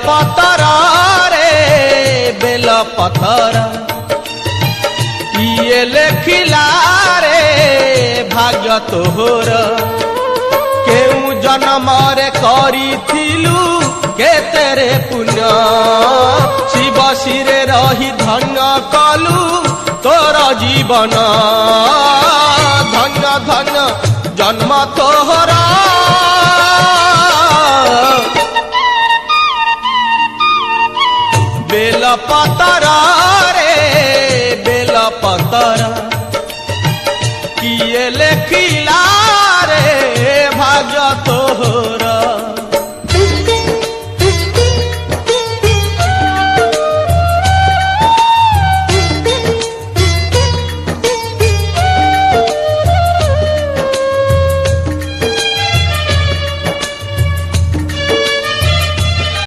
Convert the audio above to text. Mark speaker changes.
Speaker 1: पतर रे बेल पतर किए लेखिला रे भाग्य तोहर केउ जन्म रे करिथिलु केतेरे पुण्य शिव शिरे रही धन्य कलु तोर जीवन धन्य धन्य जन्म तोहरा बेल पतर रे बेल पतर किए लेखिला रे भाग्य तो